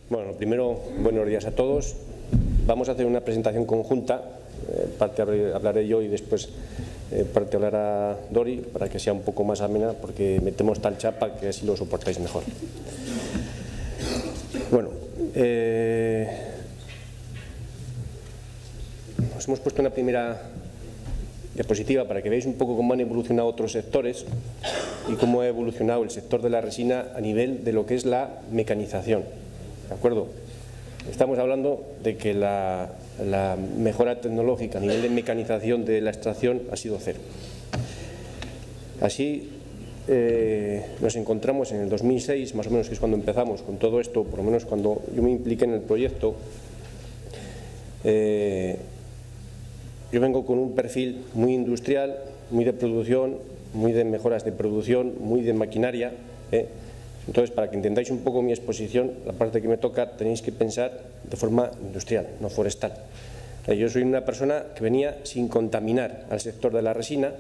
Bueno, primero, buenos días a todos. Vamos a hacer una presentación conjunta, parte hablaré yo y después parte hablará Dori, para que sea un poco más amena, porque metemos tal chapa que así lo soportáis mejor. Bueno, os hemos puesto una primera diapositiva para que veáis un poco cómo han evolucionado otros sectores y cómo ha evolucionado el sector de la resina a nivel de lo que es la mecanización. ¿De acuerdo? Estamos hablando de que la mejora tecnológica a nivel de mecanización de la extracción ha sido cero. Así nos encontramos en el 2006, más o menos, que es cuando empezamos con todo esto, por lo menos cuando yo me impliqué en el proyecto. Yo vengo con un perfil muy industrial, muy de producción, muy de mejoras de producción, muy de maquinaria. Entonces, para que entendáis un poco mi exposición, la parte que me toca tenéis que pensar de forma industrial, no forestal. Yo soy una persona que venía sin contaminar al sector de la resina,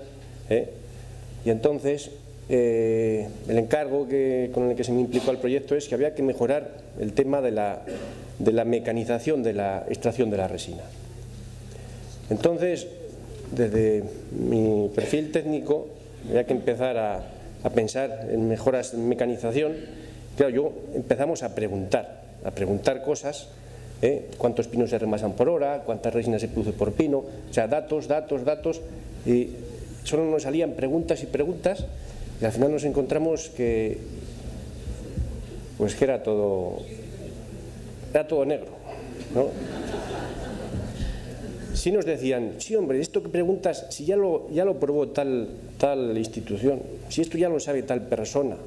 y entonces el encargo con el que se me implicó al proyecto es que había que mejorar el tema de la mecanización de la extracción de la resina. Entonces, desde mi perfil técnico, había que empezar a pensar en mejoras en mecanización. Claro, empezamos a preguntar cosas, cuántos pinos se remasan por hora, cuántas resinas se produce por pino, o sea, datos, y solo nos salían preguntas y preguntas, y al final nos encontramos que era todo negro, ¿no? Sí nos decían, sí hombre, esto que preguntas, si ya lo probó tal institución, si esto ya lo sabe tal persona.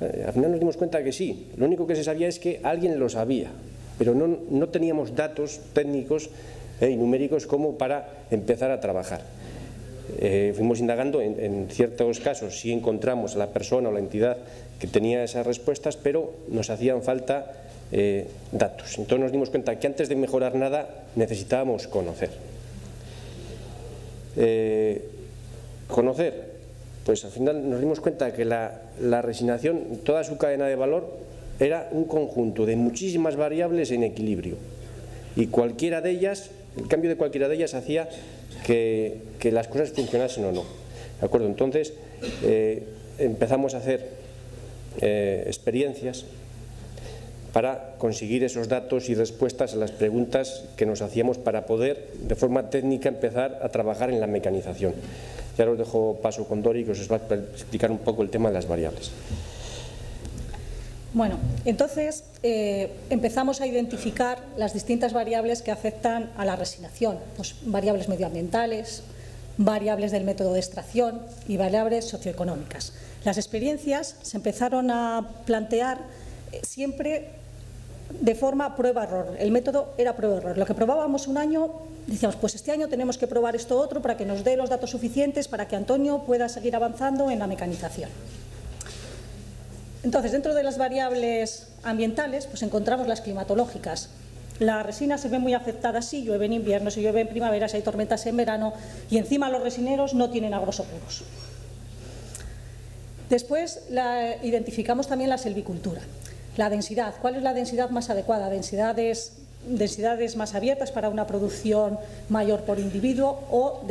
Al final nos dimos cuenta que sí, lo único que se sabía es que alguien lo sabía, pero no teníamos datos técnicos y numéricos como para empezar a trabajar. Fuimos indagando, en ciertos casos sí encontramos a la persona o la entidad que tenía esas respuestas, pero nos hacían falta datos. Entonces nos dimos cuenta que antes de mejorar nada necesitábamos conocer. Pues al final nos dimos cuenta que la resinación, toda su cadena de valor, era un conjunto de muchísimas variables en equilibrio, y cualquiera de ellas, el cambio de cualquiera de ellas hacía que las cosas funcionasen o no. ¿De acuerdo? Entonces empezamos a hacer experiencias para conseguir esos datos y respuestas a las preguntas que nos hacíamos para poder, de forma técnica, empezar a trabajar en la mecanización. Ya os dejo paso con Dori, que os va a explicar un poco el tema de las variables. Bueno, entonces empezamos a identificar las distintas variables que afectan a la resinación, pues variables medioambientales, variables del método de extracción y variables socioeconómicas. Las experiencias se empezaron a plantear siempre de forma prueba-error. El método era prueba-error. Lo que probábamos un año, decíamos, pues este año tenemos que probar esto otro para que nos dé los datos suficientes para que Antonio pueda seguir avanzando en la mecanización. Entonces, dentro de las variables ambientales, pues encontramos las climatológicas. La resina se ve muy afectada si llueve en invierno, si llueve en primavera, si hay tormentas en verano, y encima los resineros no tienen agroseguros. Después identificamos también la silvicultura. La densidad, ¿cuál es la densidad más adecuada? Densidades más abiertas para una producción mayor por individuo o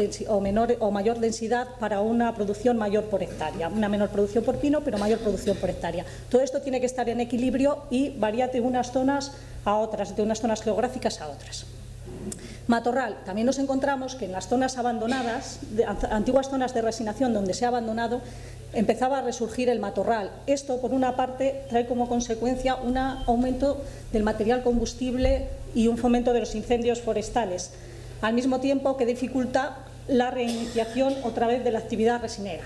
mayor densidad para una producción mayor por hectárea. Una menor producción por pino, pero mayor producción por hectárea. Todo esto tiene que estar en equilibrio y varía de unas zonas a otras, de unas zonas geográficas a otras. Matorral, también nos encontramos que en las zonas abandonadas, antiguas zonas de resinación donde se ha abandonado, empezaba a resurgir el matorral. Esto, por una parte, trae como consecuencia un aumento del material combustible y un fomento de los incendios forestales, al mismo tiempo que dificulta la reiniciación otra vez de la actividad resinera.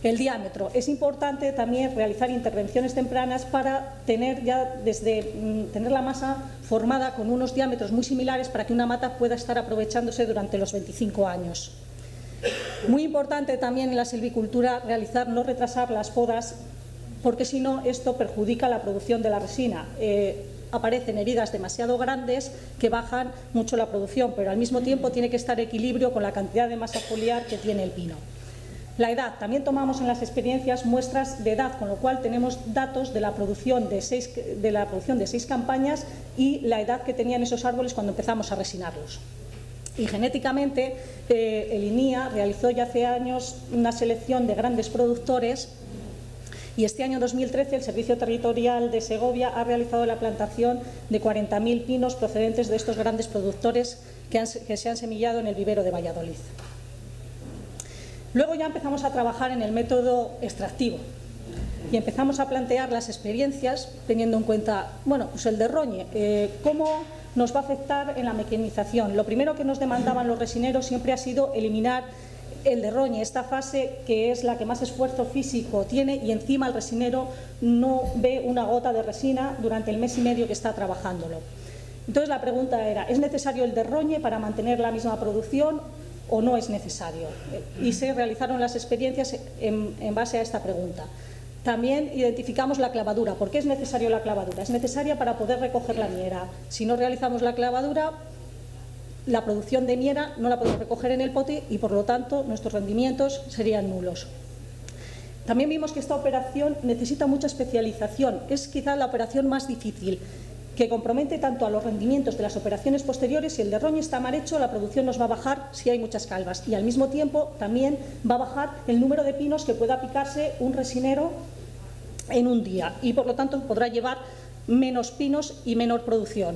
El diámetro. Es importante también realizar intervenciones tempranas para tener tener la masa formada con unos diámetros muy similares para que una mata pueda estar aprovechándose durante los 25 años. Muy importante también en la silvicultura no retrasar las podas, porque si no esto perjudica la producción de la resina. Aparecen heridas demasiado grandes que bajan mucho la producción, pero al mismo tiempo tiene que estar en equilibrio con la cantidad de masa foliar que tiene el pino. La edad, también tomamos en las experiencias muestras de edad, con lo cual tenemos datos de la producción de 6 campañas y la edad que tenían esos árboles cuando empezamos a resinarlos. Y genéticamente, el INIA realizó ya hace años una selección de grandes productores y este año 2013 el Servicio Territorial de Segovia ha realizado la plantación de 40.000 pinos procedentes de estos grandes productores que se han semillado en el vivero de Valladolid. Luego ya empezamos a trabajar en el método extractivo y empezamos a plantear las experiencias teniendo en cuenta, bueno, pues el derroñe, cómo nos va a afectar en la mecanización. Lo primero que nos demandaban los resineros siempre ha sido eliminar el derroñe, esta fase que es la que más esfuerzo físico tiene y encima el resinero no ve una gota de resina durante el mes y medio que está trabajándolo. Entonces la pregunta era, ¿es necesario el derroñe para mantener la misma producción o no es necesario? Y se realizaron las experiencias en base a esta pregunta. También identificamos la clavadura. ¿Por qué es necesario la clavadura? Es necesaria para poder recoger la miera. Si no realizamos la clavadura, la producción de miera no la podemos recoger en el pote y por lo tanto nuestros rendimientos serían nulos. También vimos que esta operación necesita mucha especialización. Es quizá la operación más difícil, que compromete tanto a los rendimientos de las operaciones posteriores. Si el derroñe está mal hecho, la producción nos va a bajar si hay muchas calvas y al mismo tiempo también va a bajar el número de pinos que pueda picarse un resinero en un día y por lo tanto podrá llevar menos pinos y menor producción.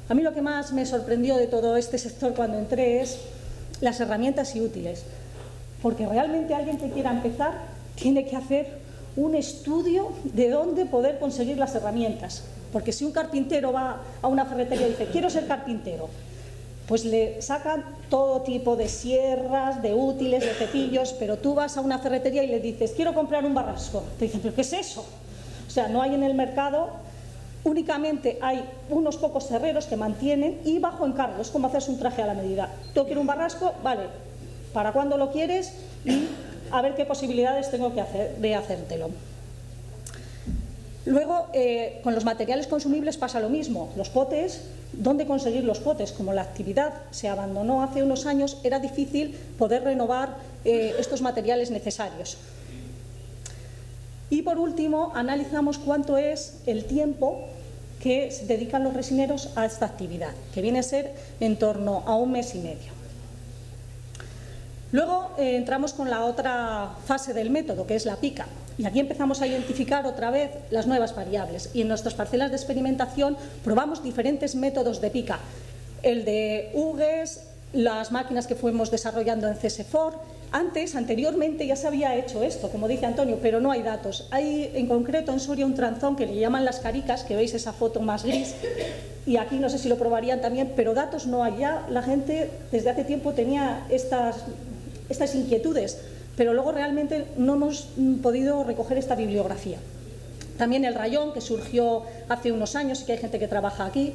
A mí lo que más me sorprendió de todo este sector cuando entré es las herramientas y útiles, porque realmente alguien que quiera empezar tiene que hacer un estudio de dónde poder conseguir las herramientas. Porque si un carpintero va a una ferretería y dice, quiero ser carpintero, pues le sacan todo tipo de sierras, de útiles, de cepillos, pero tú vas a una ferretería y le dices, quiero comprar un barrasco. Te dicen, ¿pero qué es eso? O sea, no hay en el mercado, únicamente hay unos pocos herreros que mantienen y bajo encargo, es como hacerse un traje a la medida. Tú quieres un barrasco, vale, ¿para cuándo lo quieres? Y a ver qué posibilidades tengo de hacértelo. Luego, con los materiales consumibles pasa lo mismo. Los potes, ¿dónde conseguir los potes? Como la actividad se abandonó hace unos años, era difícil poder renovar estos materiales necesarios. Y por último, analizamos cuánto es el tiempo que se dedican los resineros a esta actividad, que viene a ser en torno a 1 mes y medio. Luego entramos con la otra fase del método, que es la pica. Y aquí empezamos a identificar otra vez las nuevas variables. Y en nuestras parcelas de experimentación probamos diferentes métodos de pica. El de Hugues, las máquinas que fuimos desarrollando en CSFOR. Anteriormente ya se había hecho esto, como dice Antonio, pero no hay datos. Hay en concreto en Soria un tranzón que le llaman las caricas, que veis esa foto más gris. Y aquí no sé si lo probarían también, pero datos no hay. Ya la gente desde hace tiempo tenía estas inquietudes, pero luego realmente no hemos podido recoger esta bibliografía. También el rayón, que surgió hace unos años y que hay gente que trabaja aquí.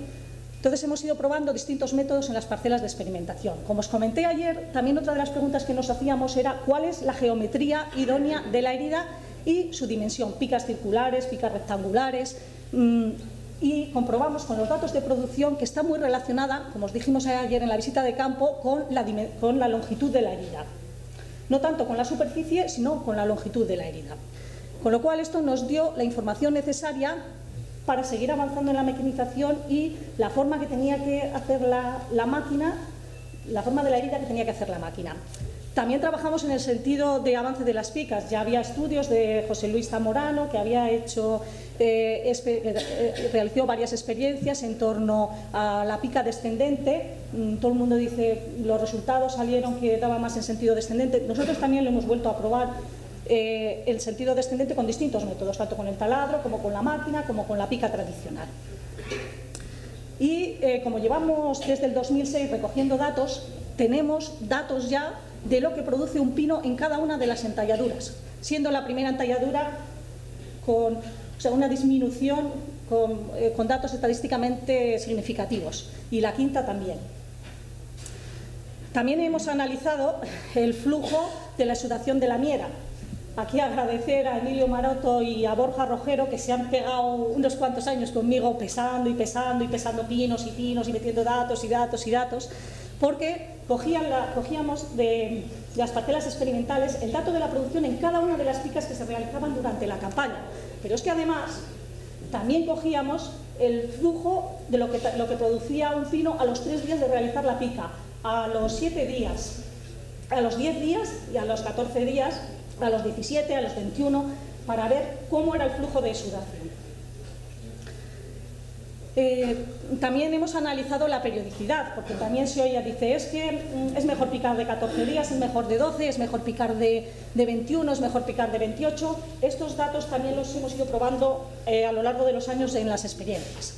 Entonces hemos ido probando distintos métodos en las parcelas de experimentación. Como os comenté ayer, también otra de las preguntas que nos hacíamos era cuál es la geometría idónea de la herida y su dimensión, picas circulares, picas rectangulares, y comprobamos con los datos de producción que está muy relacionada, como os dijimos ayer en la visita de campo, con la longitud de la herida. No tanto con la superficie, sino con la longitud de la herida. Con lo cual esto nos dio la información necesaria para seguir avanzando en la mecanización y la forma que tenía que hacer la máquina, la forma de la herida que tenía que hacer la máquina. También trabajamos en el sentido de avance de las picas. Ya había estudios de José Luis Zamorano, que había realizó varias experiencias en torno a la pica descendente. Todo el mundo dice los resultados salieron que daba más en sentido descendente. Nosotros también lo hemos vuelto a probar el sentido descendente con distintos métodos, tanto con el taladro como con la máquina, como con la pica tradicional. Y como llevamos desde el 2006 recogiendo datos, tenemos datos ya de lo que produce un pino en cada una de las entalladuras, siendo la primera entalladura con una disminución con datos estadísticamente significativos y la quinta también. También hemos analizado el flujo de la exudación de la miera. Aquí agradecer a Emilio Maroto y a Borja Rojero, que se han pegado unos cuantos años conmigo pesando y pesando y pesando pinos y pinos y metiendo datos y datos y datos, porque cogíamos de las parcelas experimentales el dato de la producción en cada una de las picas que se realizaban durante la campaña. Pero es que además también cogíamos el flujo de lo que producía un pino a los 3 días de realizar la pica, a los 7 días, a los 10 días y a los 14 días, a los 17, a los 21, para ver cómo era el flujo de sudación. También hemos analizado la periodicidad, porque también se oye, dice, es que es mejor picar de 14 días, es mejor de 12, es mejor picar de 21, es mejor picar de 28. Estos datos también los hemos ido probando a lo largo de los años en las experiencias.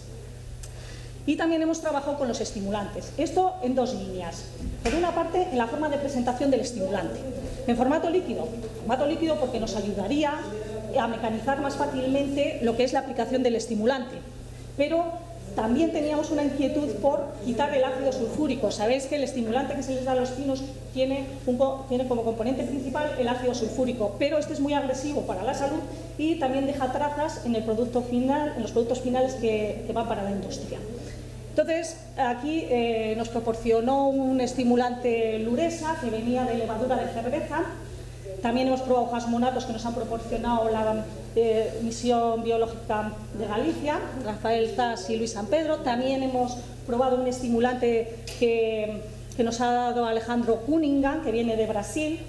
Y también hemos trabajado con los estimulantes. Esto en 2 líneas. Por una parte, en la forma de presentación del estimulante. En formato líquido porque nos ayudaría a mecanizar más fácilmente lo que es la aplicación del estimulante. Pero también teníamos una inquietud por quitar el ácido sulfúrico. Sabéis que el estimulante que se les da a los pinos tiene como componente principal el ácido sulfúrico, pero este es muy agresivo para la salud y también deja trazas en el producto final, en los productos finales que van para la industria. Entonces, aquí nos proporcionó un estimulante Luresa que venía de levadura de cerveza. También hemos probado jasmonatos que nos han proporcionado la Misión Biológica de Galicia, Rafael Zas y Luis San Pedro. También hemos probado un estimulante que nos ha dado Alejandro Cunningham, que viene de Brasil.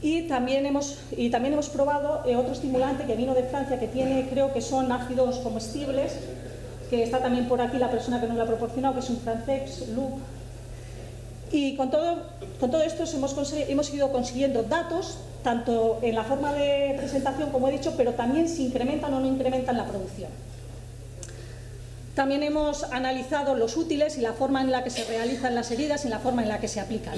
Y también hemos probado otro estimulante que vino de Francia, que tiene, creo que son ácidos comestibles, que está también por aquí la persona que nos lo ha proporcionado, que es un francés, Luc. Y con todo esto hemos ido consiguiendo datos, tanto en la forma de presentación, como he dicho, pero también si incrementan o no incrementan la producción. También hemos analizado los útiles y la forma en la que se realizan las heridas y la forma en la que se aplican.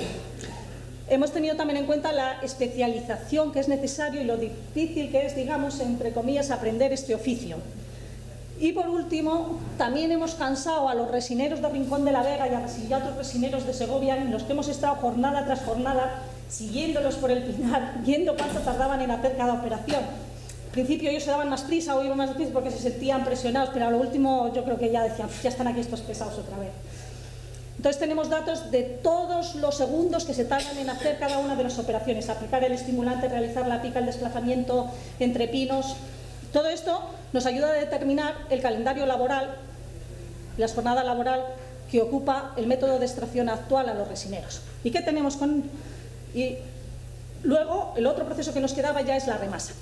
Hemos tenido también en cuenta la especialización que es necesario y lo difícil que es, digamos, entre comillas, aprender este oficio. Y por último, también hemos cansado a los resineros de Rincón de la Vega y a otros resineros de Segovia, en los que hemos estado jornada tras jornada siguiéndolos por el Pinar, viendo cuánto tardaban en hacer cada operación. Al principio ellos se daban más prisa o iban más prisa porque se sentían presionados, pero a lo último yo creo que ya decían, ya están aquí estos pesados otra vez. Entonces tenemos datos de todos los segundos que se tardan en hacer cada una de las operaciones, aplicar el estimulante, realizar la pica, el desplazamiento entre pinos. Todo esto nos ayuda a determinar el calendario laboral, la jornada laboral que ocupa el método de extracción actual a los resineros. ¿Y qué tenemos con...? Y luego, el otro proceso que nos quedaba ya es la remasa.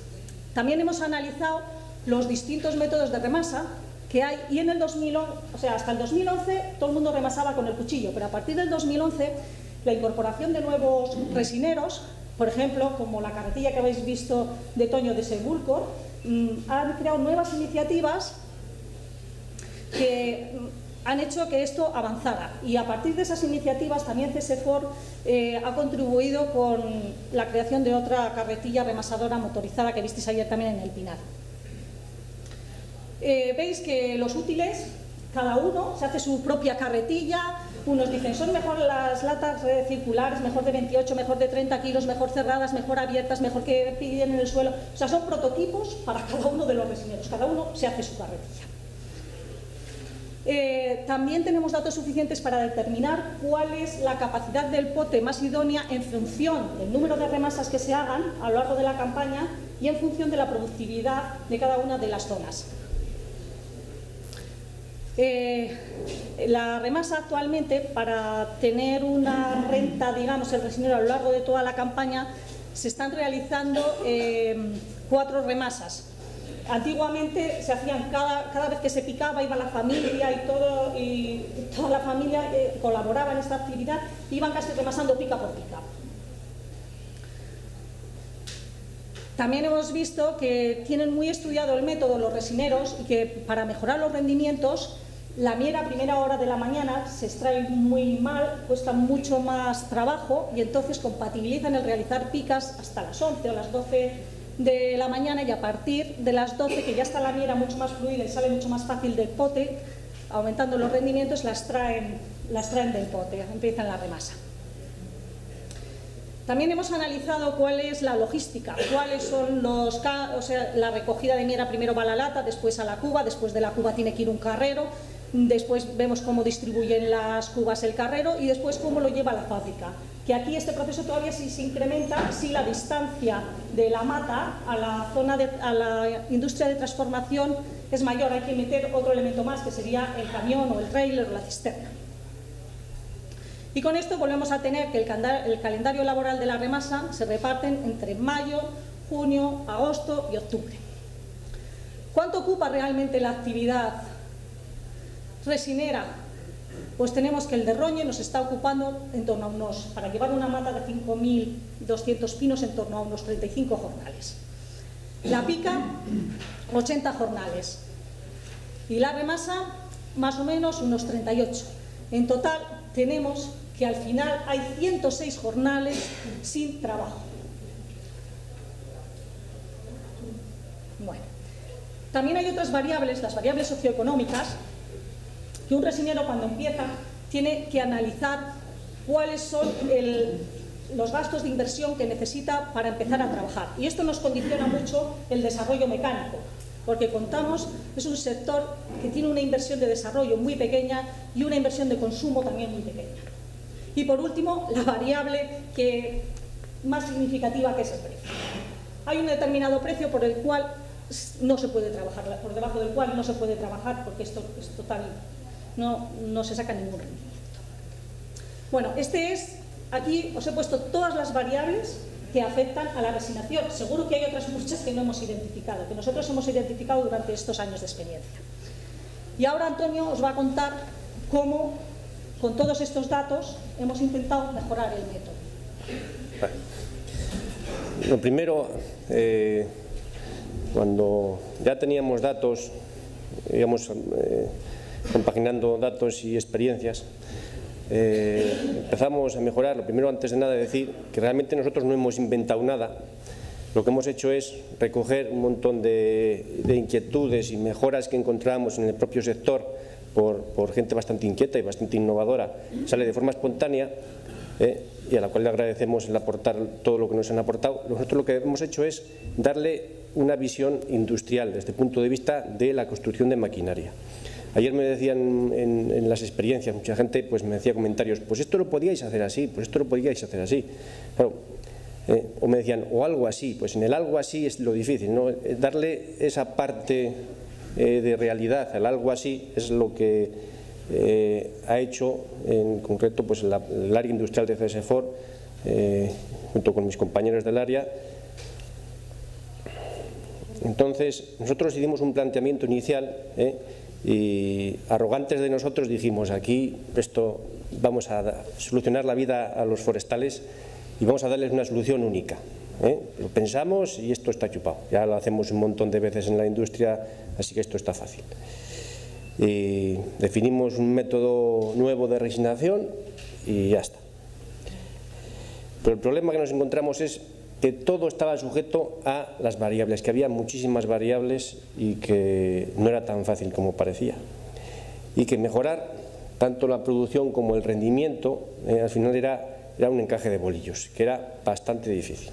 También hemos analizado los distintos métodos de remasa que hay, y en el 2011, o sea, hasta el 2011 todo el mundo remasaba con el cuchillo, pero a partir del 2011 la incorporación de nuevos resineros, por ejemplo, como la carretilla que habéis visto de Toño de Sebulcor, han creado nuevas iniciativas que han hecho que esto avanzara, y a partir de esas iniciativas también CSFOR ha contribuido con la creación de otra carretilla remasadora motorizada que visteis ayer también en el Pinar. Veis que los útiles, cada uno se hace su propia carretilla. Unos dicen, son mejor las latas circulares, mejor de 28, mejor de 30 kilos, mejor cerradas, mejor abiertas, mejor que piden en el suelo. O sea, son prototipos para cada uno de los resineros, cada uno se hace su carretilla. También tenemos datos suficientes para determinar cuál es la capacidad del pote más idónea en función del número de remasas que se hagan a lo largo de la campaña y en función de la productividad de cada una de las zonas. La remasa actualmente, para tener una renta, digamos, el resinero a lo largo de toda la campaña, se están realizando 4 remasas. Antiguamente se hacían cada vez que se picaba, iba la familia y toda la familia colaboraba en esta actividad, iban casi remasando pica por pica. También hemos visto que tienen muy estudiado el método los resineros y que para mejorar los rendimientos, la miera a primera hora de la mañana se extrae muy mal, cuesta mucho más trabajo, y entonces compatibilizan el realizar picas hasta las 11 o las 12 de la mañana, y a partir de las 12, que ya está la miera mucho más fluida y sale mucho más fácil del pote, aumentando los rendimientos, las traen del pote, empiezan la remasa. También hemos analizado cuál es la logística, cuáles son la recogida de miera, primero va a la lata, después a la cuba, después de la cuba tiene que ir un carrero. después vemos cómo distribuyen las cubas el carrero y después cómo lo lleva a la fábrica. Que aquí este proceso todavía sí se incrementa si la distancia de la mata a la industria de transformación es mayor. Hay que meter otro elemento más, que sería el camión o el trailer o la cisterna. Y con esto volvemos a tener que el calendario laboral de la remasa se reparten entre mayo, junio, agosto y octubre. ¿Cuánto ocupa realmente la actividad resinera? Pues tenemos que el derroñe nos está ocupando en torno a unos, para llevar una mata de 5.200 pinos, en torno a unos 35 jornales. La pica, 80 jornales. Y la remasa, más o menos unos 38. En total, tenemos que al final hay 106 jornales sin trabajo. Bueno, también hay otras variables, las variables socioeconómicas, que un resinero cuando empieza tiene que analizar cuáles son los gastos de inversión que necesita para empezar a trabajar. Y esto nos condiciona mucho el desarrollo mecánico, porque contamos, es un sector que tiene una inversión de desarrollo muy pequeña y una inversión de consumo también muy pequeña. Y por último, la variable más significativa, que es el precio. Hay un determinado precio por el cual no se puede trabajar, por debajo del cual no se puede trabajar, porque esto es total. No se saca ningún rendimiento. Bueno, aquí os he puesto todas las variables que afectan a la resinación. Seguro que hay otras muchas que no hemos identificado, que nosotros hemos identificado durante estos años de experiencia. Y ahora Antonio os va a contar cómo, con todos estos datos, hemos intentado mejorar el método. Lo primero, cuando ya teníamos datos, digamos, compaginando datos y experiencias, empezamos a mejorar. Lo primero, antes de nada, decir que realmente nosotros no hemos inventado nada. Lo que hemos hecho es recoger un montón de inquietudes y mejoras que encontramos en el propio sector por gente bastante inquieta y bastante innovadora. Sale de forma espontánea y a la cual le agradecemos el aportar todo lo que nos han aportado. Nosotros lo que hemos hecho es darle una visión industrial desde el punto de vista de la construcción de maquinaria. Ayer me decían en las experiencias, mucha gente pues me decía comentarios, pues esto lo podíais hacer así, pues esto lo podíais hacer así. Claro, o me decían, o algo así, pues en el algo así es lo difícil, ¿no? Darle esa parte de realidad al algo así es lo que ha hecho en concreto pues el área industrial de CSFOR, junto con mis compañeros del área. Entonces, nosotros hicimos un planteamiento inicial, y arrogantes de nosotros dijimos, aquí esto vamos a solucionar la vida a los forestales y vamos a darles una solución única. Lo pensamos y esto está chupado. Ya lo hacemos un montón de veces en la industria, así que esto está fácil. Y definimos un método nuevo de resinación y ya está. Pero el problema que nos encontramos es que todo estaba sujeto a las variables, que había muchísimas variables y que no era tan fácil como parecía. Y que mejorar tanto la producción como el rendimiento al final era un encaje de bolillos, que era bastante difícil.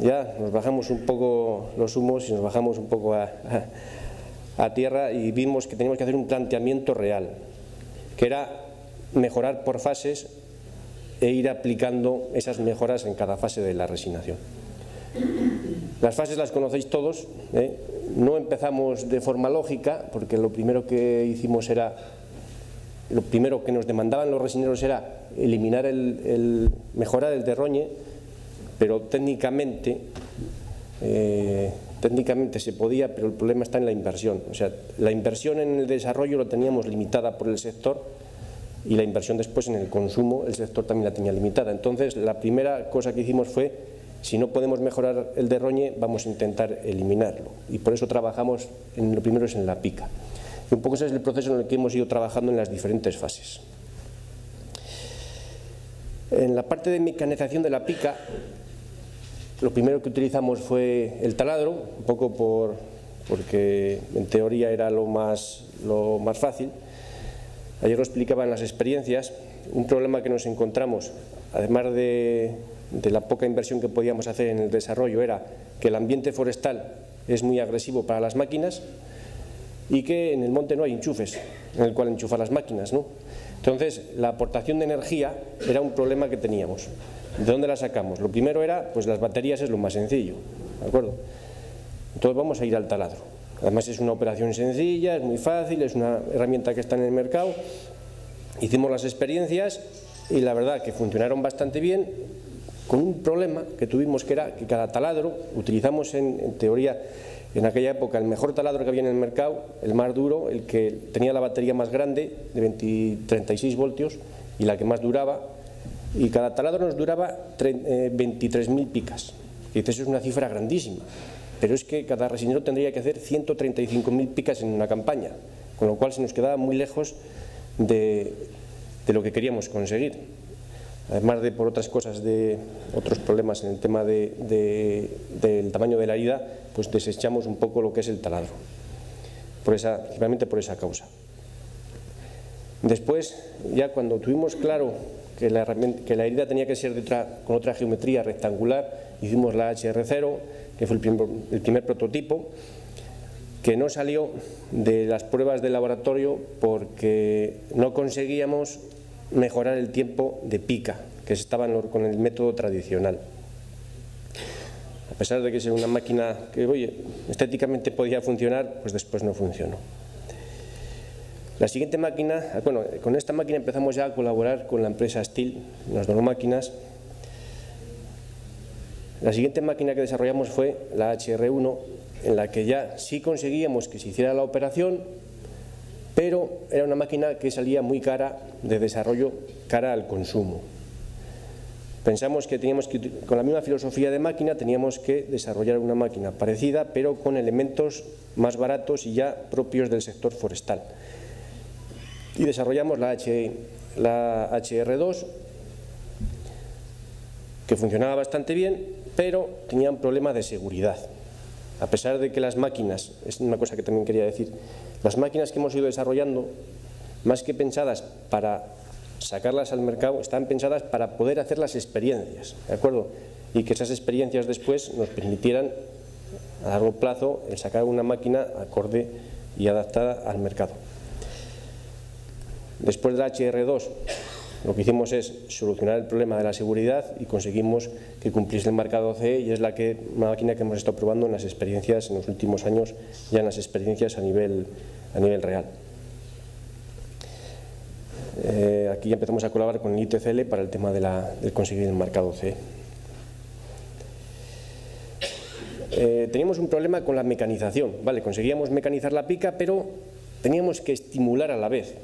Ya nos bajamos un poco los humos y nos bajamos un poco a tierra y vimos que teníamos que hacer un planteamiento real, que era mejorar por fases e ir aplicando esas mejoras en cada fase de la resinación. Las fases las conocéis todos, no empezamos de forma lógica, porque lo primero que hicimos era, lo primero que nos demandaban los resineros era eliminar mejorar el derroñe, pero técnicamente se podía, pero el problema está en la inversión. O sea, la inversión en el desarrollo lo teníamos limitada por el sector, y la inversión después en el consumo, el sector también la tenía limitada. Entonces, la primera cosa que hicimos fue, si no podemos mejorar el derroñe, vamos a intentar eliminarlo. Y por eso trabajamos, lo primero es en la pica. Y un poco ese es el proceso en el que hemos ido trabajando en las diferentes fases. En la parte de mecanización de la pica, lo primero que utilizamos fue el taladro, un poco porque en teoría era lo más fácil. Ayer lo explicaba en las experiencias. Un problema que nos encontramos, además de la poca inversión que podíamos hacer en el desarrollo, era que el ambiente forestal es muy agresivo para las máquinas y que en el monte no hay enchufes en el cual enchufar las máquinas, ¿no? Entonces, la aportación de energía era un problema que teníamos. ¿De dónde la sacamos? Lo primero era, pues las baterías es lo más sencillo, ¿de acuerdo? Entonces vamos a ir al taladro. Además es una operación sencilla, es muy fácil, es una herramienta que está en el mercado. Hicimos las experiencias y la verdad que funcionaron bastante bien, con un problema que tuvimos, que era que cada taladro, utilizamos en teoría en aquella época el mejor taladro que había en el mercado, el más duro, el que tenía la batería más grande de 36 voltios y la que más duraba, y cada taladro nos duraba 23.000 picas. Y dices, eso es una cifra grandísima, pero es que cada resinero tendría que hacer 135.000 picas en una campaña, con lo cual se nos quedaba muy lejos de lo que queríamos conseguir. Además de por otras cosas, de otros problemas en el tema del tamaño de la herida, pues desechamos un poco lo que es el taladro, principalmente por esa causa. Después, ya cuando tuvimos claro que la herida tenía que ser con otra geometría rectangular, hicimos la HR0, que fue el primer prototipo, que no salió de las pruebas de laboratorio porque no conseguíamos mejorar el tiempo de pica, que estaba con el método tradicional. A pesar de que es una máquina que, oye, estéticamente podía funcionar, pues después no funcionó. La siguiente máquina, bueno, con esta máquina empezamos ya a colaborar con la empresa Stihl, nos donó máquinas. La siguiente máquina que desarrollamos fue la HR1, en la que ya sí conseguíamos que se hiciera la operación, pero era una máquina que salía muy cara de desarrollo, cara al consumo. Pensamos que teníamos que, con la misma filosofía de máquina, teníamos que desarrollar una máquina parecida, pero con elementos más baratos y ya propios del sector forestal. Y desarrollamos la HR2, que funcionaba bastante bien, pero tenía un problema de seguridad. A pesar de que las máquinas, es una cosa que también quería decir, las máquinas que hemos ido desarrollando, más que pensadas para sacarlas al mercado, están pensadas para poder hacer las experiencias, ¿de acuerdo? Y que esas experiencias después nos permitieran a largo plazo el sacar una máquina acorde y adaptada al mercado. Después de la HR2, lo que hicimos es solucionar el problema de la seguridad y conseguimos que cumpliese el marcado CE, y es una máquina que hemos estado probando en las experiencias en los últimos años, ya en las experiencias a nivel real. Aquí ya empezamos a colaborar con el ITCL para el tema del conseguir el marcado CE. Teníamos un problema con la mecanización, ¿vale? Conseguíamos mecanizar la pica, pero teníamos que estimular a la vez,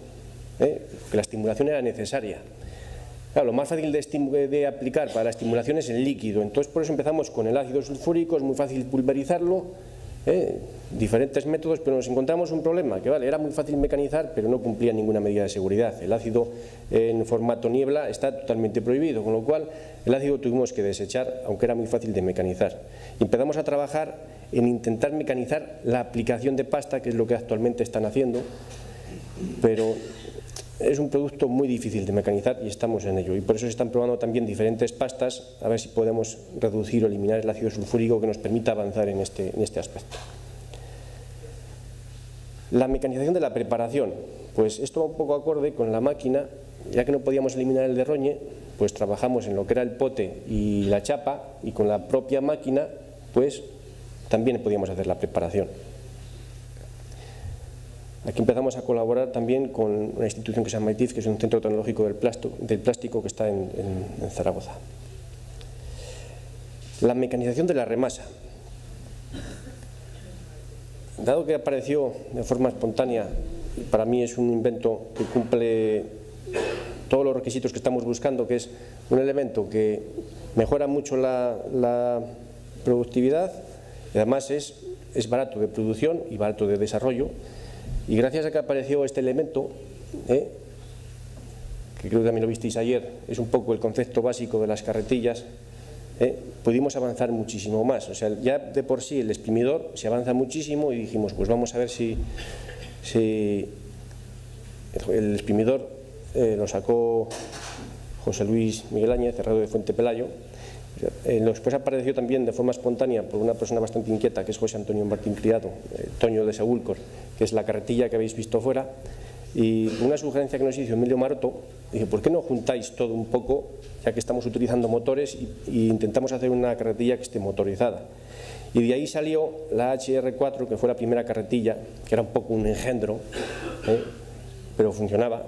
que la estimulación era necesaria. Claro, lo más fácil de aplicar para la estimulación es el líquido, entonces por eso empezamos con el ácido sulfúrico, es muy fácil pulverizarlo, diferentes métodos, pero nos encontramos un problema, que vale, era muy fácil mecanizar, pero no cumplía ninguna medida de seguridad. El ácido en formato niebla está totalmente prohibido, con lo cual el ácido tuvimos que desechar, aunque era muy fácil de mecanizar. Y empezamos a trabajar en intentar mecanizar la aplicación de pasta, que es lo que actualmente están haciendo, pero es un producto muy difícil de mecanizar y estamos en ello, y por eso se están probando también diferentes pastas a ver si podemos reducir o eliminar el ácido sulfúrico que nos permita avanzar en este aspecto. La mecanización de la preparación, pues esto va un poco acorde con la máquina, ya que no podíamos eliminar el derroñe, pues trabajamos en lo que era el pote y la chapa, y con la propia máquina pues también podíamos hacer la preparación. Aquí empezamos a colaborar también con una institución que se llama ITIF, que es un centro tecnológico del plástico que está en Zaragoza. La mecanización de la remasa. Dado que apareció de forma espontánea, para mí es un invento que cumple todos los requisitos que estamos buscando, que es un elemento que mejora mucho la productividad, y además es barato de producción y barato de desarrollo. Y gracias a que apareció este elemento, que creo que también lo visteis ayer, es un poco el concepto básico de las carretillas, pudimos avanzar muchísimo más. O sea, ya de por sí el exprimidor se avanza muchísimo, y dijimos, pues vamos a ver si el exprimidor lo sacó José Luis Miguel Áñez, cerrado de Fuente Pelayo, Después apareció también de forma espontánea por una persona bastante inquieta, que es José Antonio Martín Criado, Toño de Segulcor, que es la carretilla que habéis visto fuera, y una sugerencia que nos hizo Emilio Maroto, dije, ¿por qué no juntáis todo un poco, ya que estamos utilizando motores, y intentamos hacer una carretilla que esté motorizada? Y de ahí salió la HR4, que fue la primera carretilla, que era un poco un engendro, pero funcionaba.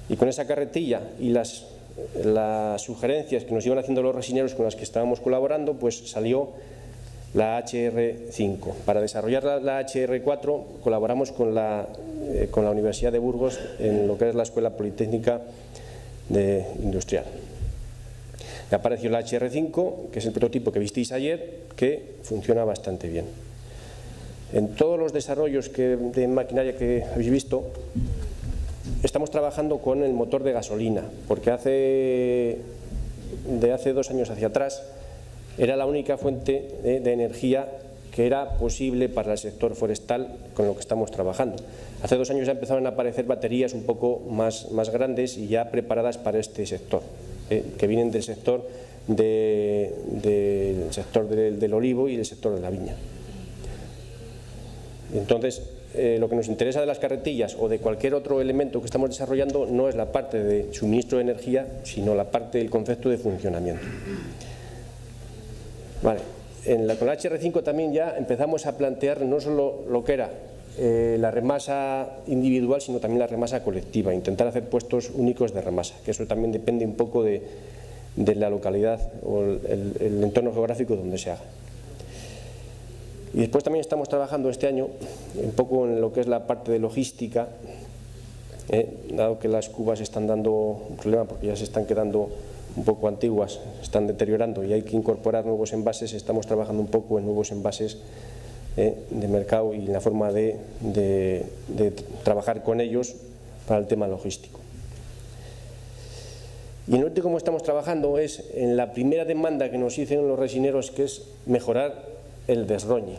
Y con esa carretilla y las sugerencias que nos iban haciendo los resineros con las que estábamos colaborando, pues salió la HR5. Para desarrollar la HR4 colaboramos con la Universidad de Burgos en lo que es la Escuela Politécnica Industrial. Y apareció la HR5, que es el prototipo que visteis ayer, que funciona bastante bien. En todos los desarrollos de maquinaria que habéis visto, estamos trabajando con el motor de gasolina, porque hace 2 años hacia atrás era la única fuente de energía que era posible para el sector forestal con lo que estamos trabajando. Hace 2 años ya empezaron a aparecer baterías un poco más grandes y ya preparadas para este sector, que vienen del sector del olivo y del sector de la viña. Entonces, lo que nos interesa de las carretillas o de cualquier otro elemento que estamos desarrollando no es la parte de suministro de energía, sino la parte del concepto de funcionamiento. Vale. Con la HR5 también ya empezamos a plantear no solo lo que era la remasa individual, sino también la remasa colectiva, intentar hacer puestos únicos de remasa, que eso también depende un poco de la localidad o el entorno geográfico donde se haga. Y después también estamos trabajando este año un poco en lo que es la parte de logística, dado que las cubas están dando un problema porque ya se están quedando un poco antiguas, se están deteriorando y hay que incorporar nuevos envases. Estamos trabajando un poco en nuevos envases de mercado y en la forma de trabajar con ellos para el tema logístico. Y en lo último como estamos trabajando es en la primera demanda que nos hicieron los resineros, que es mejorar el desroñe.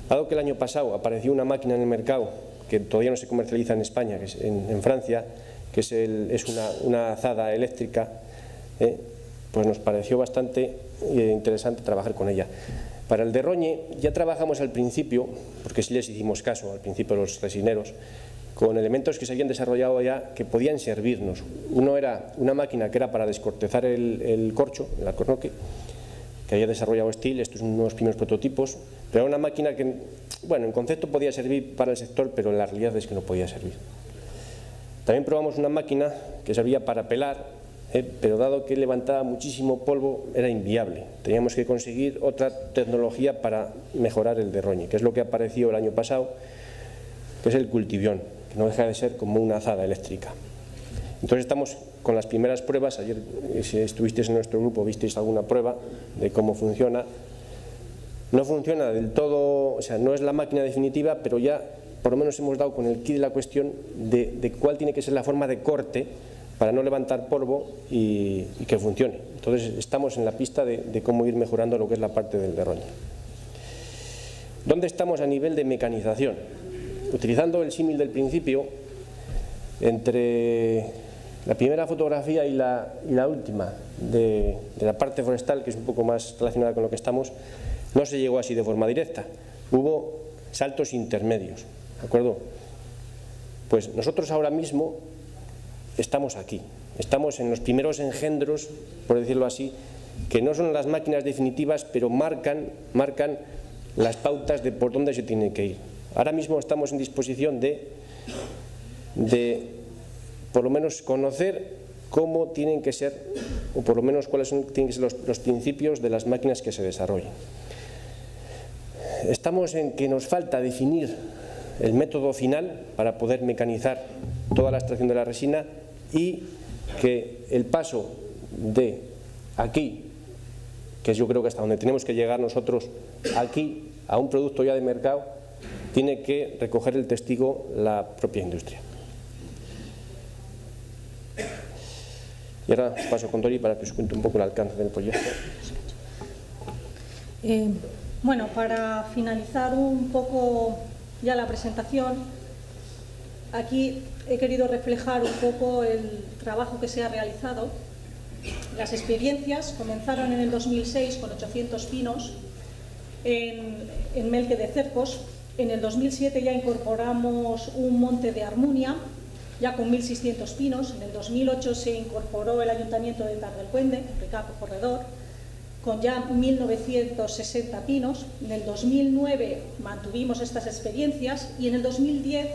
Dado que el año pasado apareció una máquina en el mercado que todavía no se comercializa en España, que es en Francia, que es una azada eléctrica, pues nos pareció bastante interesante trabajar con ella. Para el derroñe ya trabajamos al principio, porque sí les hicimos caso al principio los resineros, con elementos que se habían desarrollado ya que podían servirnos. Uno era una máquina que era para descortezar el corcho, el alcornoque, que había desarrollado Steel. Estos son unos primeros prototipos, pero era una máquina que, bueno, en concepto podía servir para el sector, pero la realidad es que no podía servir. También probamos una máquina que servía para pelar, pero dado que levantaba muchísimo polvo era inviable. Teníamos que conseguir otra tecnología para mejorar el derroñe, que es lo que apareció el año pasado, que es el Cultivión, que no deja de ser como una azada eléctrica. Entonces estamos con las primeras pruebas. Ayer, si estuvisteis en nuestro grupo, visteis alguna prueba de cómo funciona. No funciona del todo, o sea, no es la máquina definitiva, pero ya por lo menos hemos dado con el quid de la cuestión de cuál tiene que ser la forma de corte para no levantar polvo y que funcione. Entonces estamos en la pista de cómo ir mejorando lo que es la parte del derroñe. ¿Dónde estamos a nivel de mecanización? Utilizando el símil del principio, entre la primera fotografía y la última de la parte forestal, que es un poco más relacionada con lo que estamos, no se llegó así de forma directa. Hubo saltos intermedios, ¿de acuerdo? Pues nosotros ahora mismo estamos aquí, estamos en los primeros engendros, por decirlo así, que no son las máquinas definitivas, pero marcan las pautas de por dónde se tiene que ir. Ahora mismo estamos en disposición de por lo menos conocer cómo tienen que ser, o por lo menos cuáles tienen que ser los principios de las máquinas que se desarrollen. Estamos en que nos falta definir el método final para poder mecanizar toda la extracción de la resina, y que el paso de aquí, que yo creo que hasta donde tenemos que llegar nosotros, aquí a un producto ya de mercado, tiene que recoger el testigo la propia industria. Y ahora paso con Dori para que os cuente un poco el alcance del proyecto. Bueno, para finalizar un poco ya la presentación, aquí he querido reflejar un poco el trabajo que se ha realizado Las experiencias comenzaron en el 2006 con 800 pinos en Melque de Cercos. En el 2007 ya incorporamos un monte de Armunia, ya con 1.600 pinos. En el 2008 se incorporó el Ayuntamiento de Tardelcuende, Ricardo Corredor, con ya 1.960 pinos. En el 2009 mantuvimos estas experiencias y en el 2010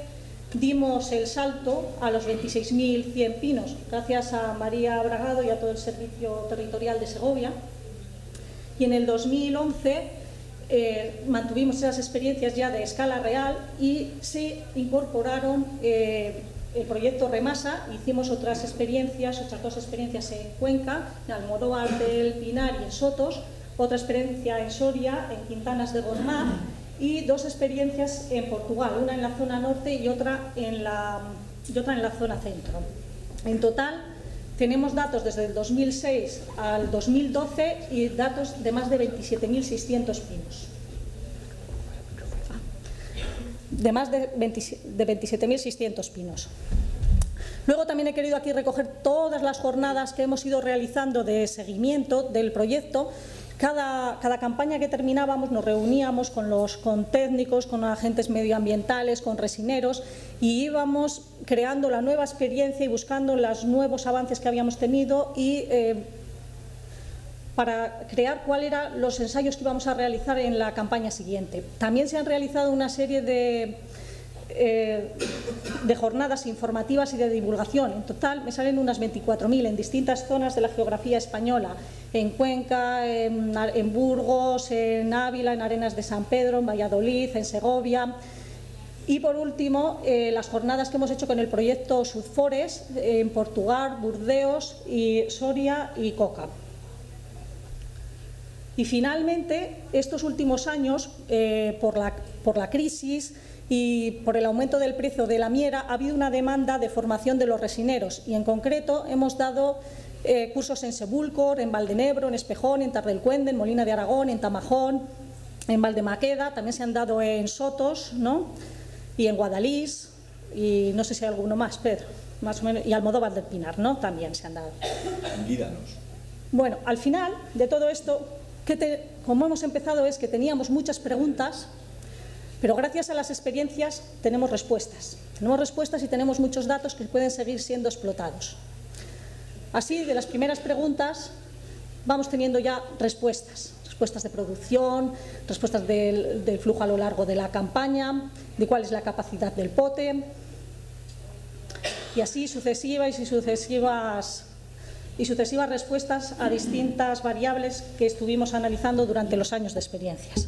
dimos el salto a los 26.100 pinos, gracias a María Bragado y a todo el Servicio Territorial de Segovia. Y en el 2011 mantuvimos esas experiencias ya de escala real y se incorporaron el proyecto Remasa. Hicimos otras dos experiencias en Cuenca, en Almodóvar del Pinar y en Sotos, otra experiencia en Soria, en Quintanas de Gormaz, y dos experiencias en Portugal, una en la zona norte y otra en la zona centro. En total tenemos datos desde el 2006 al 2012 y datos de más de 27.600 pinos. De más de 27.600 pinos. Luego también he querido aquí recoger todas las jornadas que hemos ido realizando de seguimiento del proyecto. Cada campaña que terminábamos nos reuníamos con técnicos, con agentes medioambientales, con resineros, y íbamos creando la nueva experiencia y buscando los nuevos avances que habíamos tenido y para crear cuáles eran los ensayos que íbamos a realizar en la campaña siguiente. También se han realizado una serie de jornadas informativas y de divulgación. En total me salen unas 24.000 en distintas zonas de la geografía española, en Cuenca, en Burgos, en Ávila, en Arenas de San Pedro, en Valladolid, en Segovia. Y por último, las jornadas que hemos hecho con el proyecto Sudfores en Portugal, Burdeos, y Soria y Coca. Y finalmente, estos últimos años, por la crisis y por el aumento del precio de la miera, ha habido una demanda de formación de los resineros, y en concreto hemos dado cursos en Sebúlcor, en Valdenebro, en Espejón, en Tardelcuende, en Molina de Aragón, en Tamajón, en Valdemaqueda, también se han dado en Sotos, ¿no?, y en Guadalís, y no sé si hay alguno más, Pedro, más o menos, y Almodóvar del Pinar, ¿no?, también se han dado. Lídanos. Bueno, al final de todo esto, como hemos empezado, es que teníamos muchas preguntas, pero gracias a las experiencias tenemos respuestas. Tenemos respuestas y tenemos muchos datos que pueden seguir siendo explotados. Así, de las primeras preguntas vamos teniendo ya respuestas de producción, respuestas del flujo a lo largo de la campaña, de cuál es la capacidad del pote, y así sucesivas respuestas a distintas variables que estuvimos analizando durante los años de experiencias.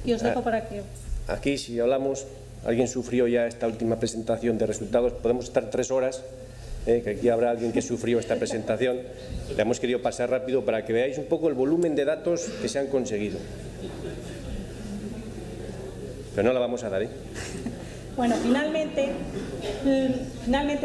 Y os dejo para que... Aquí, si hablamos, alguien sufrió ya esta última presentación de resultados, podemos estar 3 horas, que aquí habrá alguien que sufrió esta presentación. La hemos querido pasar rápido para que veáis un poco el volumen de datos que se han conseguido. Pero no la vamos a dar, ¿eh? Bueno, finalmente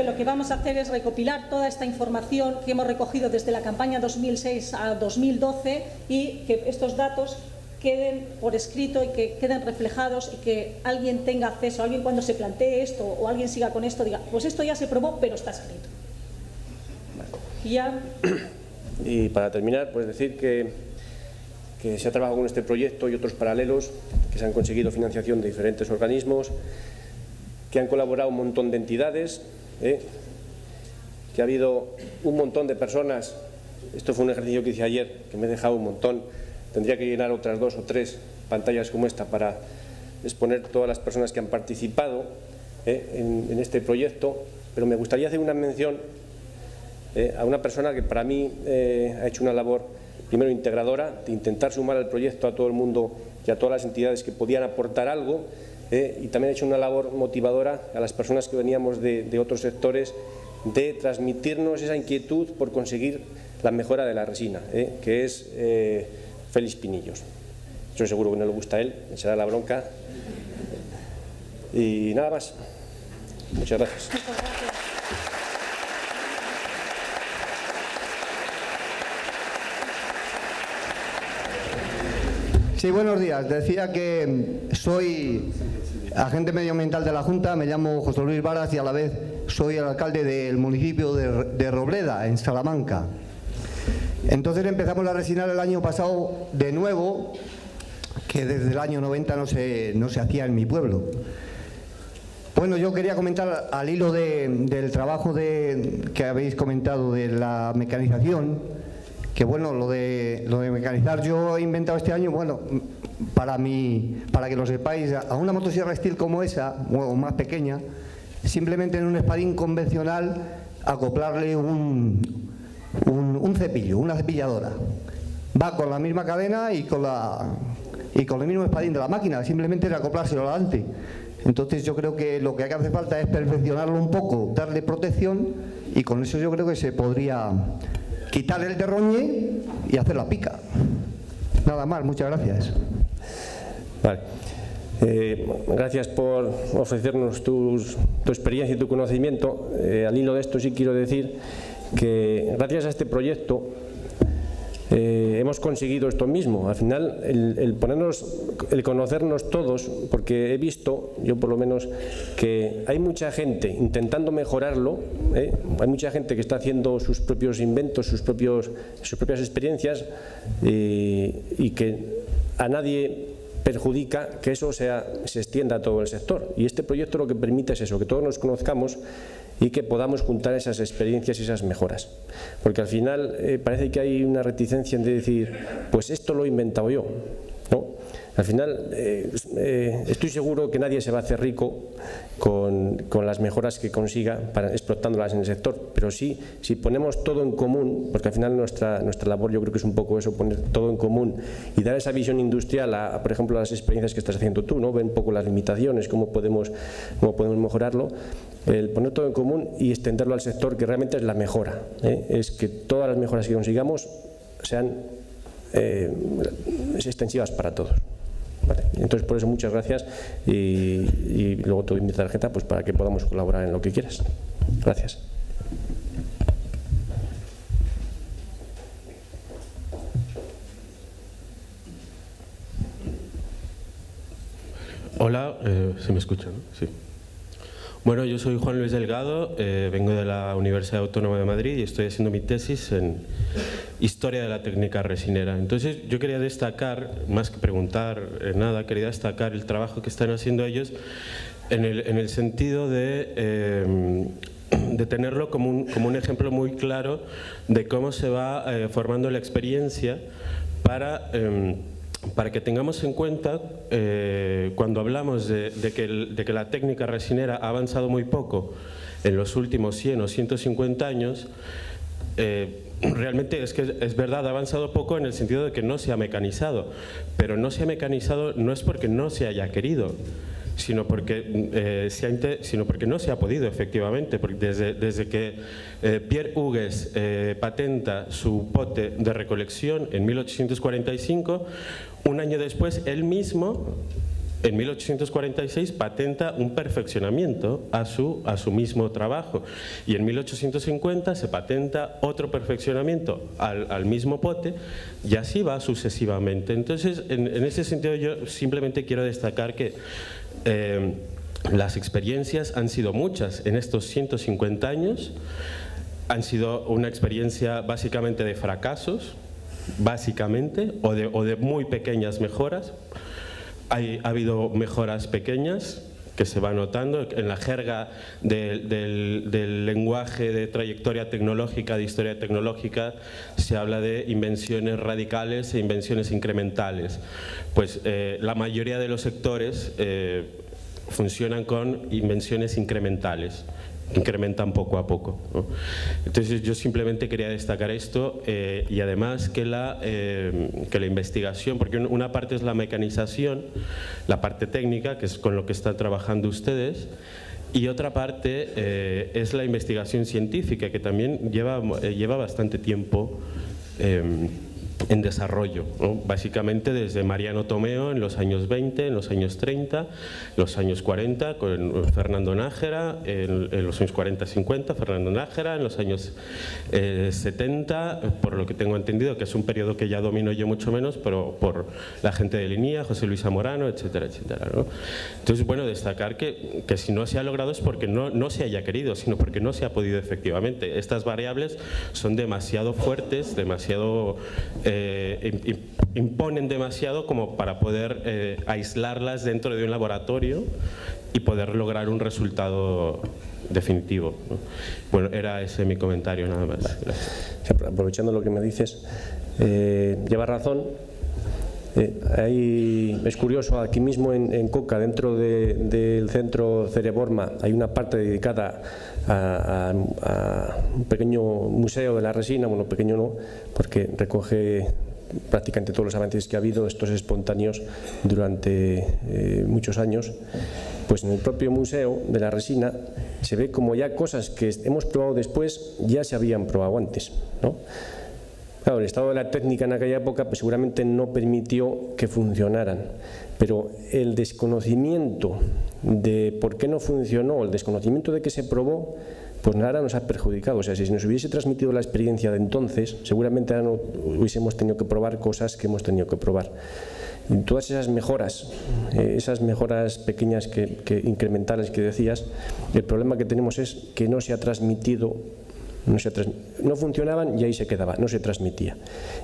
lo que vamos a hacer es recopilar toda esta información que hemos recogido desde la campaña 2006 a 2012 y que estos datos queden por escrito y que queden reflejados y que alguien tenga acceso, alguien cuando se plantee esto o alguien siga con esto diga, pues esto ya se probó, pero está escrito. Y para terminar, pues decir que se ha trabajado con este proyecto y otros paralelos, que se han conseguido financiación de diferentes organismos, que han colaborado un montón de entidades, que ha habido un montón de personas. Esto fue un ejercicio que hice ayer, que me he dejado un montón. Tendría que llenar otras 2 o 3 pantallas como esta para exponer todas las personas que han participado en este proyecto, pero me gustaría hacer una mención a una persona que para mí ha hecho una labor, primero integradora, de intentar sumar al proyecto a todo el mundo y a todas las entidades que podían aportar algo, y también ha hecho una labor motivadora a las personas que veníamos de otros sectores, de transmitirnos esa inquietud por conseguir la mejora de la resina, que es Félix Pinillos. Yo seguro que no le gusta a él, me será la bronca. Y nada más. Muchas gracias. Sí, buenos días. Decía que soy agente medioambiental de la Junta, me llamo José Luis Varas y a la vez soy el alcalde del municipio de Robleda, en Salamanca. Entonces empezamos la resinar el año pasado de nuevo, que desde el año 90 no se hacía en mi pueblo. Bueno, yo quería comentar al hilo del trabajo que habéis comentado de la mecanización, que bueno, lo de mecanizar yo he inventado este año, bueno, para que lo sepáis, a una motosierra Stihl como esa, o más pequeña, simplemente en un espadín convencional acoplarle un cepillo, una cepilladora. Va con la misma cadena y con el mismo espadín de la máquina, simplemente es acoplárselo adelante. Entonces yo creo que lo que hace falta es perfeccionarlo un poco, darle protección, y con eso yo creo que se podría quitar el derroñe y hacer la pica. Nada más, muchas gracias. Vale. Gracias por ofrecernos tu experiencia y tu conocimiento. Al hilo de esto sí quiero decir que gracias a este proyecto hemos conseguido esto mismo. Al final, el conocernos todos, porque he visto, yo por lo menos, que hay mucha gente intentando mejorarlo, hay mucha gente que está haciendo sus propios inventos, sus propias experiencias, y que a nadie perjudica que eso se extienda a todo el sector. Y este proyecto lo que permite es eso, que todos nos conozcamos y que podamos juntar esas experiencias y esas mejoras. Porque al final parece que hay una reticencia en decir, pues esto lo he inventado yo, ¿no? Al final estoy seguro que nadie se va a hacer rico con las mejoras que consiga explotándolas en el sector, pero sí, si ponemos todo en común, porque al final nuestra labor yo creo que es un poco eso, poner todo en común y dar esa visión industrial por ejemplo, a las experiencias que estás haciendo tú, ¿no? Ver un poco las limitaciones, cómo podemos mejorarlo, el poner todo en común y extenderlo al sector, que realmente es la mejora, es que todas las mejoras que consigamos sean extensivas para todos. Vale. Entonces, por eso muchas gracias, y luego te doy mi tarjeta pues para que podamos colaborar en lo que quieras. Gracias. Hola, ¿se me escucha, no? Sí. Bueno, yo soy Juan Luis Delgado, vengo de la Universidad Autónoma de Madrid y estoy haciendo mi tesis en Historia de la técnica resinera. Entonces yo quería destacar, más que preguntar nada, quería destacar el trabajo que están haciendo ellos en el sentido de tenerlo como un ejemplo muy claro de cómo se va formando la experiencia para que tengamos en cuenta, cuando hablamos de que la técnica resinera ha avanzado muy poco en los últimos 100 o 150 años, realmente es verdad, ha avanzado poco en el sentido de que no se ha mecanizado, pero no se ha mecanizado no es porque no se haya querido, sino porque no se ha podido, efectivamente, porque desde que Pierre Hugues patenta su pote de recolección en 1845, un año después él mismo, en 1846, patenta un perfeccionamiento a su mismo trabajo, y en 1850 se patenta otro perfeccionamiento al mismo pote, y así va sucesivamente. Entonces, en ese sentido, yo simplemente quiero destacar que las experiencias han sido muchas en estos 150 años, han sido una experiencia básicamente de fracasos, básicamente, o de muy pequeñas mejoras. Ha habido mejoras pequeñas que se va notando en la jerga del lenguaje de trayectoria tecnológica, de historia tecnológica, se habla de invenciones radicales e invenciones incrementales. Pues la mayoría de los sectores funcionan con invenciones incrementales, incrementan poco a poco, ¿no? Entonces yo simplemente quería destacar esto, y además que la investigación, porque una parte es la mecanización, la parte técnica, que es con lo que están trabajando ustedes, y otra parte es la investigación científica, que también lleva bastante tiempo en desarrollo, ¿no? Básicamente desde Mariano Tomeo en los años 20, en los años 30, los años 40 con Fernando Nájera, en los años 40-50 Fernando Nájera, en los años 70, por lo que tengo entendido, que es un periodo que ya domino yo mucho menos, pero por la gente de Linía, José Luis Zamorano, etcétera, etcétera, ¿no? Entonces, bueno, destacar que si no se ha logrado es porque no se haya querido, sino porque no se ha podido efectivamente. Estas variables son demasiado fuertes, demasiado imponen demasiado como para poder aislarlas dentro de un laboratorio y poder lograr un resultado definitivo, ¿no? Bueno, era ese mi comentario, nada más. Gracias. Aprovechando lo que me dices, lleva razón. Es curioso, aquí mismo en Coca, dentro del centro Cereborma, hay una parte dedicada a un pequeño museo de la resina, bueno, pequeño no, porque recoge prácticamente todos los avances que ha habido, estos espontáneos, durante muchos años. Pues en el propio museo de la resina se ve como ya cosas que hemos probado después ya se habían probado antes, ¿no? Claro, el estado de la técnica en aquella época pues seguramente no permitió que funcionaran, pero el desconocimiento de por qué no funcionó, el desconocimiento de que se probó, pues nada nos ha perjudicado. O sea, si nos hubiese transmitido la experiencia de entonces, seguramente ahora no hubiésemos tenido que probar cosas que hemos tenido que probar. Y todas esas mejoras pequeñas incrementales que decías, el problema que tenemos es que no se ha transmitido. No funcionaban y ahí se quedaba, no se transmitía.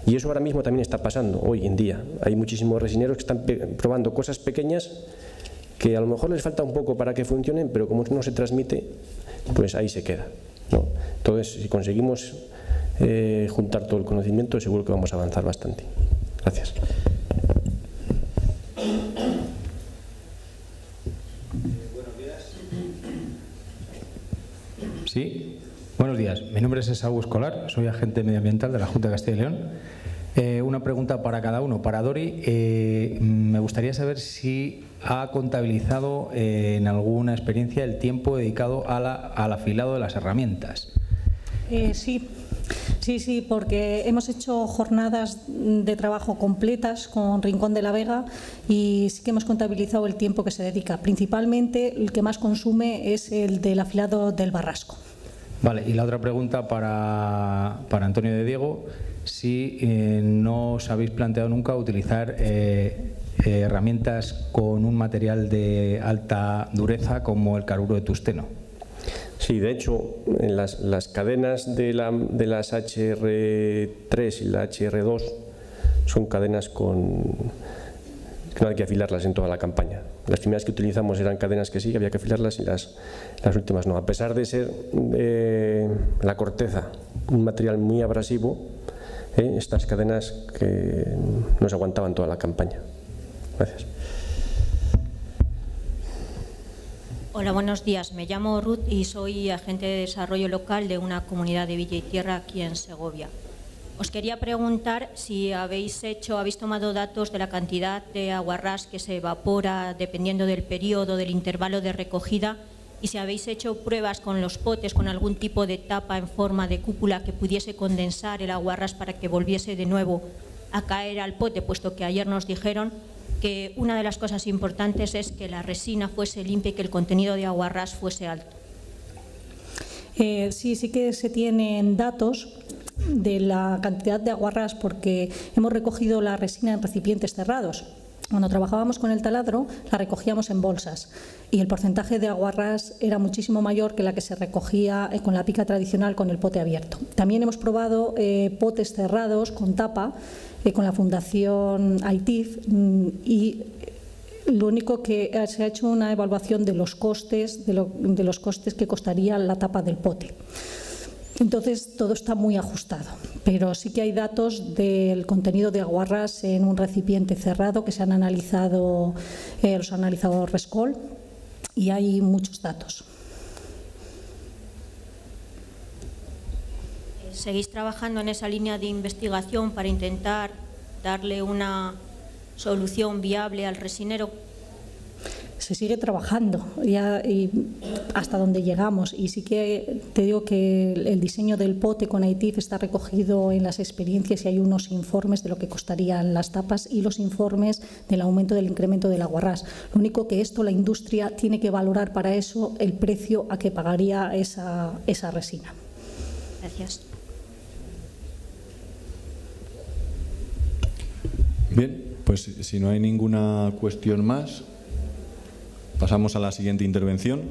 Y eso ahora mismo también está pasando hoy en día. Hay muchísimos resineros que están probando cosas pequeñas que a lo mejor les falta un poco para que funcionen, pero como no se transmite, pues ahí se queda, ¿no? Entonces, si conseguimos juntar todo el conocimiento, seguro que vamos a avanzar bastante. Gracias. Buenos días. Sí. Buenos días, mi nombre es Esaú Escolar, soy agente medioambiental de la Junta de Castilla y León. Una pregunta para cada uno. Para Dori, me gustaría saber si ha contabilizado en alguna experiencia el tiempo dedicado al afilado de las herramientas. Sí, porque hemos hecho jornadas de trabajo completas con Rincón de la Vega y sí que hemos contabilizado el tiempo que se dedica. Principalmente el que más consume es el del afilado del barrasco. Vale, y la otra pregunta para Antonio de Diego, si no os habéis planteado nunca utilizar herramientas con un material de alta dureza como el carburo de tungsteno. Sí, de hecho, en las cadenas de las HR3 y la HR2 son cadenas que no hay que afilarlas en toda la campaña. Las primeras que utilizamos eran cadenas que sí, había que afilarlas, y las últimas no. A pesar de ser la corteza un material muy abrasivo, estas cadenas que nos aguantaban toda la campaña. Gracias. Hola, buenos días. Me llamo Ruth y soy agente de desarrollo local de una comunidad de Villa y Tierra aquí en Segovia. Os quería preguntar si habéis tomado datos de la cantidad de aguarrás que se evapora dependiendo del periodo, del intervalo de recogida, y si habéis hecho pruebas con los potes, con algún tipo de tapa en forma de cúpula que pudiese condensar el aguarrás para que volviese de nuevo a caer al pote, puesto que ayer nos dijeron que una de las cosas importantes es que la resina fuese limpia y que el contenido de aguarrás fuese alto. Sí que se tienen datos de la cantidad de aguarrás porque hemos recogido la resina en recipientes cerrados. Cuando trabajábamos con el taladro la recogíamos en bolsas y el porcentaje de aguarrás era muchísimo mayor que la que se recogía con la pica tradicional con el pote abierto. También hemos probado potes cerrados con tapa con la Fundación AITIF y lo único que se ha hecho una evaluación de los costes, de los costes que costaría la tapa del pote. Entonces todo está muy ajustado, pero sí que hay datos del contenido de aguarrás en un recipiente cerrado que se han analizado, los ha analizado Rescol, y hay muchos datos. ¿Seguís trabajando en esa línea de investigación para intentar darle una solución viable al resinero? se sigue trabajando ya, y hasta donde llegamos. Y sí que te digo que el diseño del pote con AITIF está recogido en las experiencias y hay unos informes de lo que costarían las tapas y los informes del aumento del incremento del aguarrás. Lo único que esto la industria tiene que valorar para eso el precio a que pagaría esa resina. Gracias. Bien, pues si no hay ninguna cuestión más, pasamos a la siguiente intervención.